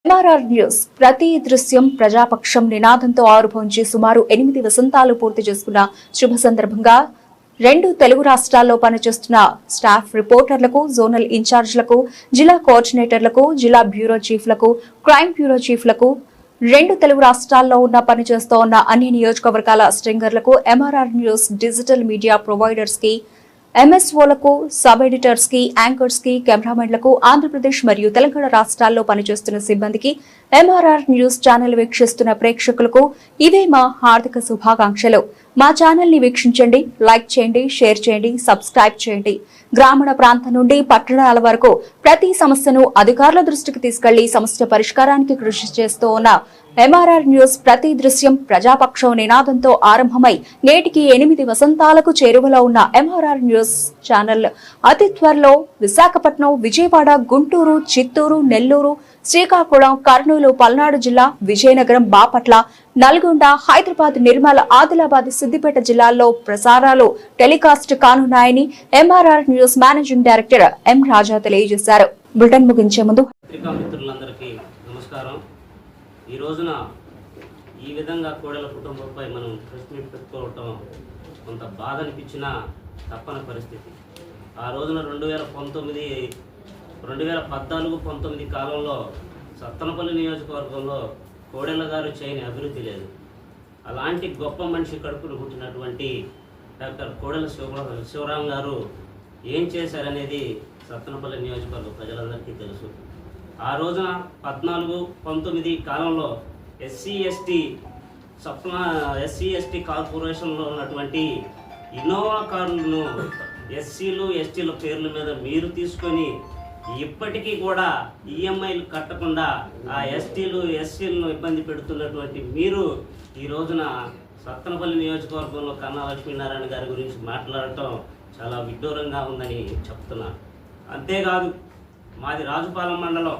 MRR news ప్రతి దృశ్యం ప్రజాపక్షం నినాదంతో ఆరుభవించి సుమారు 8 వసంతాలు పూర్తి చేసుకున్న శుభ సందర్భంగా 2 తెలుగు రాష్ట్రాల్లో పనిచేస్తున్న స్టాఫ్ రిపోర్టర్లకు, జోనల్ ఇన్ఛార్జ్లకు, జిల్లా కోఆర్డినేటర్లకు, జిల్లా బ్యూరో చీఫ్లకు, క్రైమ్ బ్యూరో చీఫ్లకు, 2 తెలుగు రాష్ట్రాల్లో పనిచేస్తూ ఉన్న అన్ని నియోజకవర్గాల స్ట్రింగర్లకు, MRR news digital media providers కి, ఎంఎస్ఓలకు, సబ్ ఎడిటర్స్ కి, యాంకర్స్ కి, కెమెరామెన్లకు, ఆంధ్రప్రదేశ్ మరియు తెలంగాణ రాష్ట్రాల్లో పనిచేస్తున్న సిబ్బందికి, MRR న్యూస్ ఛానల్ వీక్షిస్తున్న ప్రేక్షకులకు ఇవే మా హార్దిక శుభాకాంక్షలు. మా ఛానల్ ని వీక్షించండి, లైక్ చేయండి, షేర్ చేయండి, సబ్స్క్రైబ్ చేయండి. గ్రామీణ ప్రాంతం నుండి పట్టణాల వరకు ప్రతి సమస్యను అధికారుల దృష్టికి తీసుకెళ్లి సమస్య పరిష్కారానికి కృషి చేస్తూ ఉన్న MRR న్యూస్ ప్రతి దృశ్యం ప్రజాపక్షం నినాదంతో ఆరంభమై నేటికి 8 వసంతాలకు చేరువలో ఉన్న MRR న్యూస్ ఛానల్ అతి త్వరలో విశాఖపట్నం, విజయవాడ, గుంటూరు, చిత్తూరు, నెల్లూరు, శ్రీకాకుళం, కర్నూలు, పల్నాడు జిల్లా, విజయనగరం, బాపట్ల, నల్గొండ, హైదరాబాద్, నిర్మల్, ఆదిలాబాద్, సిద్దిపేట జిల్లాల్లో ప్రసారాలు టెలికాస్ట్ కానున్నాయని MRR news managing director M Raja తెలియజేశారు. బులెటిన్ ముగించే ముందు ఈ రోజున ఈ విధంగా కోడెల కుటుంబంపై మనం ప్రెస్ మీట్ పెట్టుకోవటం కొంత బాధ అనిపించిన తప్పని పరిస్థితి. ఆ రోజున 2014-19 కాలంలో సత్తనపల్లి నియోజకవర్గంలో కోడెల గారు చేయని అభివృద్ధి లేదు. అలాంటి గొప్ప మనిషి కడుపును పుట్టినటువంటి డాక్టర్ కోడెల శివరాం గారు ఏం చేశారనేది సత్తనపల్లి నియోజకవర్గ ప్రజలందరికీ తెలుసు. ఆ రోజున 14-19 కాలంలో ఎస్సీ ఎస్టీ కార్పొరేషన్లో ఉన్నటువంటి ఇన్నోవా కార్లను ఎస్సీలు ఎస్టీల పేర్ల మీద మీరు తీసుకొని ఇప్పటికీ కూడా ఈఎంఐలు కట్టకుండా ఆ ఎస్టీలు ఎస్సీలను ఇబ్బంది పెడుతున్నటువంటి మీరు ఈ రోజున సత్తనపల్లి నియోజకవర్గంలో కన్నా లక్ష్మీనారాయణ గారి గురించి మాట్లాడటం చాలా విడ్డూరంగా ఉందని చెప్తున్నాను. అంతేకాదు, మాది రాజుపాలెం మండలం,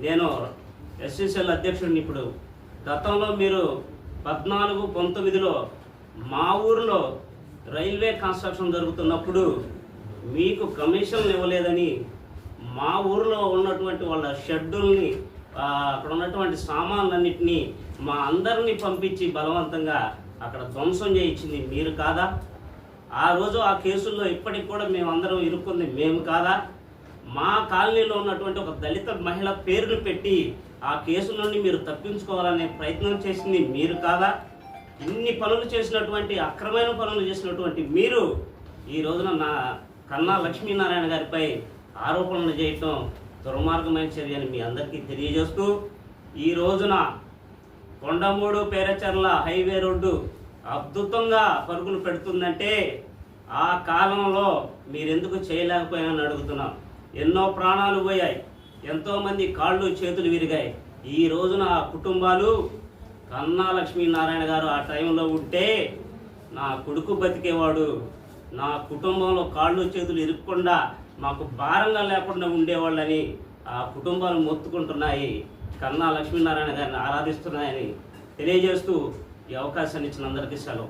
నేను ఎస్సీసీఎల్ అధ్యక్షుడిని. ఇప్పుడు గతంలో మీరు 14-19లో మా ఊరిలో రైల్వే కన్స్ట్రక్షన్ జరుగుతున్నప్పుడు మీకు కమిషన్లు ఇవ్వలేదని మా ఊరిలో ఉన్నటువంటి వాళ్ళ షెడ్యూల్ని, అక్కడ ఉన్నటువంటి సామాన్లన్నింటినీ మా అందరినీ పంపించి బలవంతంగా అక్కడ ధ్వంసం చేయించింది మీరు కాదా? ఆ రోజు ఆ కేసుల్లో ఇప్పటికి కూడా మేమందరం ఇరుక్కుంది మేము కాదా? మా కాలనీలో ఉన్నటువంటి ఒక దళిత మహిళ పేరును పెట్టి ఆ కేసు నుండి మీరు తప్పించుకోవాలనే ప్రయత్నం చేసింది మీరు కాదా? ఇన్ని పనులు చేసినటువంటి, అక్రమైన పనులు చేసినటువంటి మీరు ఈ రోజున నా కన్నా లక్ష్మీనారాయణ గారిపై ఆరోపణలు చేయటం దుర్మార్గమైన చర్య అని మీ అందరికీ తెలియజేస్తూ, ఈ రోజున కొండమూడు పేరచర్ల హైవే రోడ్డు అద్భుతంగా పరుగులు పెడుతుందంటే ఆ కాలంలో మీరెందుకు చేయలేకపోయానని అడుగుతున్నాం. ఎన్నో ప్రాణాలు పోయాయి, ఎంతోమంది కాళ్ళు చేతులు విరిగాయి. ఈ రోజున ఆ కుటుంబాలు కన్నా లక్ష్మీనారాయణ గారు ఆ టైంలో ఉంటే నా కొడుకు బతికేవాడు, నా కుటుంబంలో కాళ్ళు చేతులు ఇరుక్కుండా మాకు భారంగా లేకుండా ఉండేవాళ్ళని ఆ కుటుంబాలు మొత్తుకుంటున్నాయి, కన్నా లక్ష్మీనారాయణ గారిని ఆరాధిస్తున్నాయని తెలియజేస్తూ ఈ అవకాశాన్ని ఇచ్చిన అందరికీ సెలవు.